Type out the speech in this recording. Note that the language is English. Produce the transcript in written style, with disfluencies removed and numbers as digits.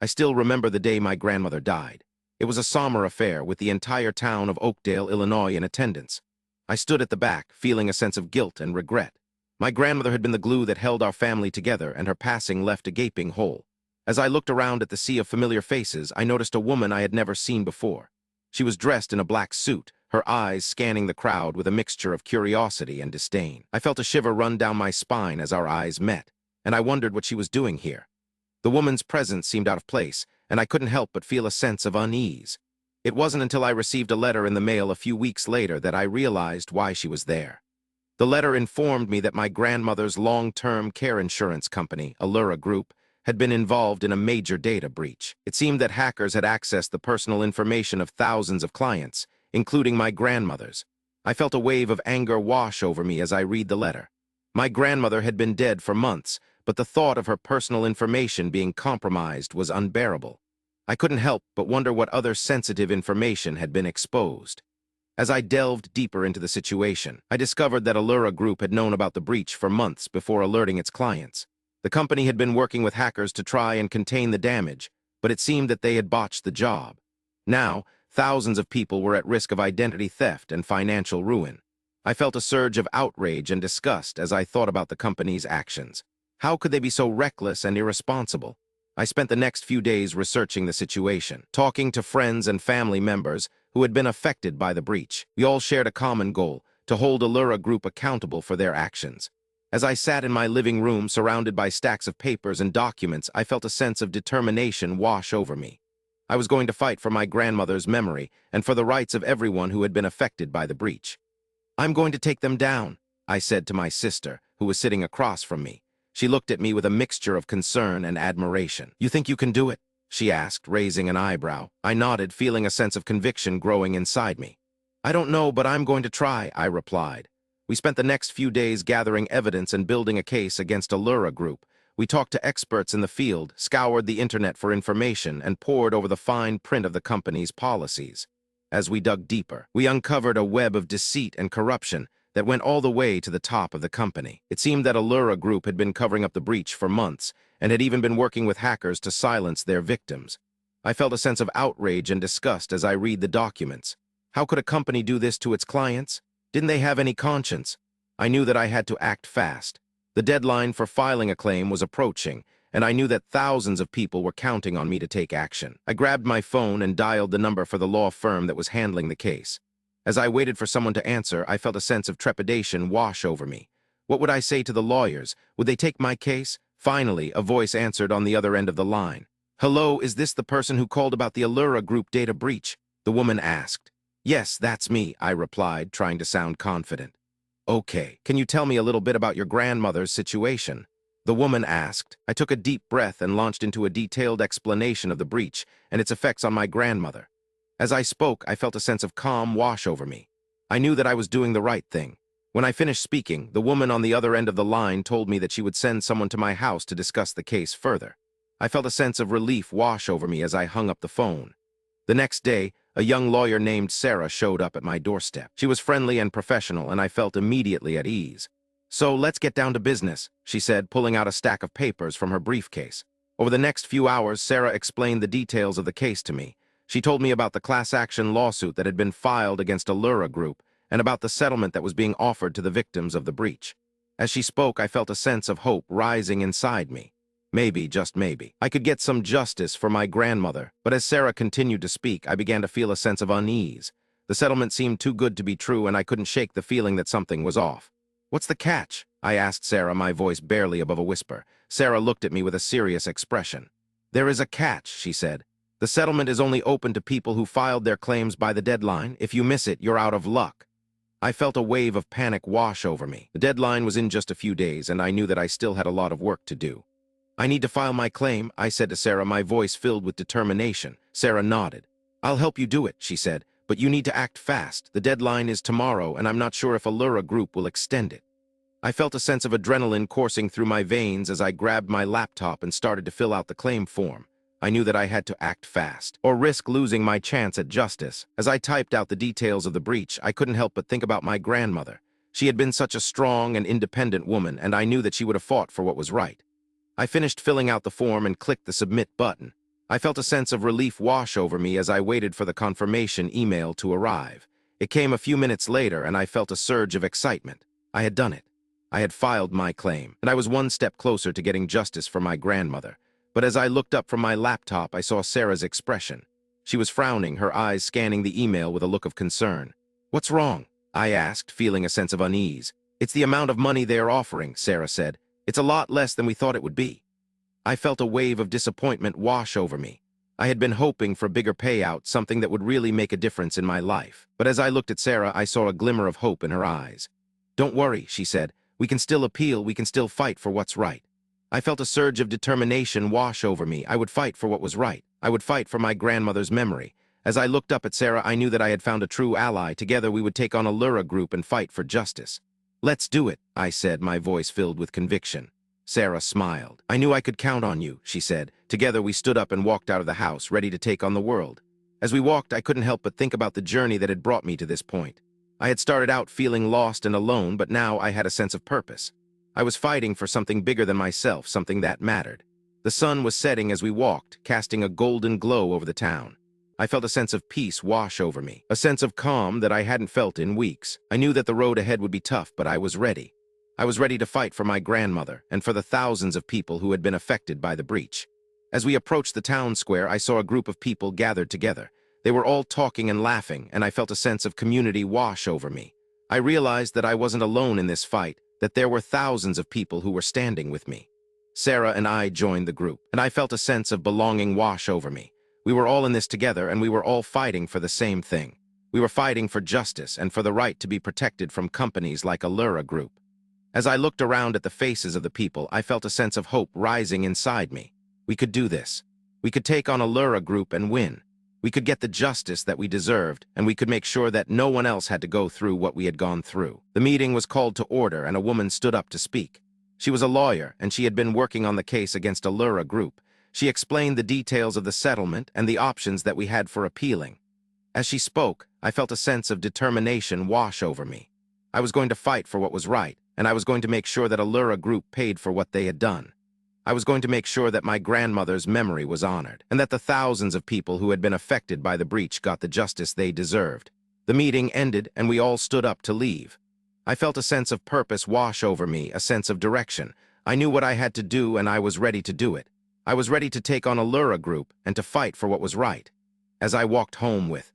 I still remember the day my grandmother died. It was a somber affair with the entire town of Oakdale, Illinois in attendance. I stood at the back, feeling a sense of guilt and regret. My grandmother had been the glue that held our family together, and her passing left a gaping hole. As I looked around at the sea of familiar faces, I noticed a woman I had never seen before. She was dressed in a black suit, her eyes scanning the crowd with a mixture of curiosity and disdain. I felt a shiver run down my spine as our eyes met, and I wondered what she was doing here. The woman's presence seemed out of place, and I couldn't help but feel a sense of unease. It wasn't until I received a letter in the mail a few weeks later that I realized why she was there. The letter informed me that my grandmother's long-term care insurance company, Alera Group, had been involved in a major data breach. It seemed that hackers had accessed the personal information of thousands of clients, including my grandmother's. I felt a wave of anger wash over me as I read the letter. My grandmother had been dead for months, but the thought of her personal information being compromised was unbearable. I couldn't help but wonder what other sensitive information had been exposed. As I delved deeper into the situation, I discovered that Alera Group had known about the breach for months before alerting its clients. The company had been working with hackers to try and contain the damage, but it seemed that they had botched the job. Now, thousands of people were at risk of identity theft and financial ruin. I felt a surge of outrage and disgust as I thought about the company's actions. How could they be so reckless and irresponsible? I spent the next few days researching the situation, talking to friends and family members who had been affected by the breach. We all shared a common goal: to hold Alera Group accountable for their actions. As I sat in my living room surrounded by stacks of papers and documents, I felt a sense of determination wash over me. I was going to fight for my grandmother's memory and for the rights of everyone who had been affected by the breach. "I'm going to take them down," I said to my sister, who was sitting across from me. She looked at me with a mixture of concern and admiration. "You think you can do it?" she asked, raising an eyebrow. I nodded, feeling a sense of conviction growing inside me. "I don't know, but I'm going to try," I replied. We spent the next few days gathering evidence and building a case against Alera Group. We talked to experts in the field, scoured the internet for information, and pored over the fine print of the company's policies. As we dug deeper, we uncovered a web of deceit and corruption that went all the way to the top of the company. It seemed that Alera Group had been covering up the breach for months and had even been working with hackers to silence their victims. I felt a sense of outrage and disgust as I read the documents. How could a company do this to its clients? Didn't they have any conscience? I knew that I had to act fast. The deadline for filing a claim was approaching, and I knew that thousands of people were counting on me to take action. I grabbed my phone and dialed the number for the law firm that was handling the case. As I waited for someone to answer, I felt a sense of trepidation wash over me. What would I say to the lawyers? Would they take my case? Finally, a voice answered on the other end of the line. "Hello, is this the person who called about the Alera Group data breach?" the woman asked. "Yes, that's me," I replied, trying to sound confident. "Okay, can you tell me a little bit about your grandmother's situation?" the woman asked. I took a deep breath and launched into a detailed explanation of the breach and its effects on my grandmother. As I spoke, I felt a sense of calm wash over me. I knew that I was doing the right thing. When I finished speaking, the woman on the other end of the line told me that she would send someone to my house to discuss the case further. I felt a sense of relief wash over me as I hung up the phone. The next day, a young lawyer named Sarah showed up at my doorstep. She was friendly and professional, and I felt immediately at ease. "So let's get down to business," she said, pulling out a stack of papers from her briefcase. Over the next few hours, Sarah explained the details of the case to me. She told me about the class action lawsuit that had been filed against Alera Group and about the settlement that was being offered to the victims of the breach. As she spoke, I felt a sense of hope rising inside me. Maybe, just maybe, I could get some justice for my grandmother. But as Sarah continued to speak, I began to feel a sense of unease. The settlement seemed too good to be true, and I couldn't shake the feeling that something was off. "What's the catch?" I asked Sarah, my voice barely above a whisper. Sarah looked at me with a serious expression. "There is a catch," she said. "The settlement is only open to people who filed their claims by the deadline. If you miss it, you're out of luck." I felt a wave of panic wash over me. The deadline was in just a few days, and I knew that I still had a lot of work to do. "I need to file my claim," I said to Sarah, my voice filled with determination. Sarah nodded. "I'll help you do it," she said, "but you need to act fast. The deadline is tomorrow, and I'm not sure if Alera Group will extend it." I felt a sense of adrenaline coursing through my veins as I grabbed my laptop and started to fill out the claim form. I knew that I had to act fast, or risk losing my chance at justice. As I typed out the details of the breach, I couldn't help but think about my grandmother. She had been such a strong and independent woman, and I knew that she would have fought for what was right. I finished filling out the form and clicked the submit button. I felt a sense of relief wash over me as I waited for the confirmation email to arrive. It came a few minutes later, and I felt a surge of excitement. I had done it. I had filed my claim, and I was one step closer to getting justice for my grandmother. But as I looked up from my laptop, I saw Sarah's expression. She was frowning, her eyes scanning the email with a look of concern. "What's wrong?" I asked, feeling a sense of unease. "It's the amount of money they are offering," Sarah said. "It's a lot less than we thought it would be." I felt a wave of disappointment wash over me. I had been hoping for bigger payout, something that would really make a difference in my life. But as I looked at Sarah, I saw a glimmer of hope in her eyes. "Don't worry," she said. "We can still appeal, we can still fight for what's right." I felt a surge of determination wash over me. I would fight for what was right. I would fight for my grandmother's memory. As I looked up at Sarah, I knew that I had found a true ally. Together we would take on Alera Group and fight for justice. "Let's do it," I said, my voice filled with conviction. Sarah smiled. "I knew I could count on you," she said. Together we stood up and walked out of the house, ready to take on the world. As we walked, I couldn't help but think about the journey that had brought me to this point. I had started out feeling lost and alone, but now I had a sense of purpose. I was fighting for something bigger than myself, something that mattered. The sun was setting as we walked, casting a golden glow over the town. I felt a sense of peace wash over me, a sense of calm that I hadn't felt in weeks. I knew that the road ahead would be tough, but I was ready. I was ready to fight for my grandmother and for the thousands of people who had been affected by the breach. As we approached the town square, I saw a group of people gathered together. They were all talking and laughing, and I felt a sense of community wash over me. I realized that I wasn't alone in this fight, that there were thousands of people who were standing with me. Sarah and I joined the group, and I felt a sense of belonging wash over me. We were all in this together, and we were all fighting for the same thing. We were fighting for justice and for the right to be protected from companies like Alera Group. As I looked around at the faces of the people, I felt a sense of hope rising inside me. We could do this. We could take on Alera Group and win. We could get the justice that we deserved, and we could make sure that no one else had to go through what we had gone through. The meeting was called to order, and a woman stood up to speak. She was a lawyer, and she had been working on the case against Alera Group. She explained the details of the settlement and the options that we had for appealing. As she spoke, I felt a sense of determination wash over me. I was going to fight for what was right, and I was going to make sure that Alera Group paid for what they had done. I was going to make sure that my grandmother's memory was honored, and that the thousands of people who had been affected by the breach got the justice they deserved. The meeting ended, and we all stood up to leave. I felt a sense of purpose wash over me, a sense of direction. I knew what I had to do, and I was ready to do it. I was ready to take on Alera Group and to fight for what was right. As I walked home with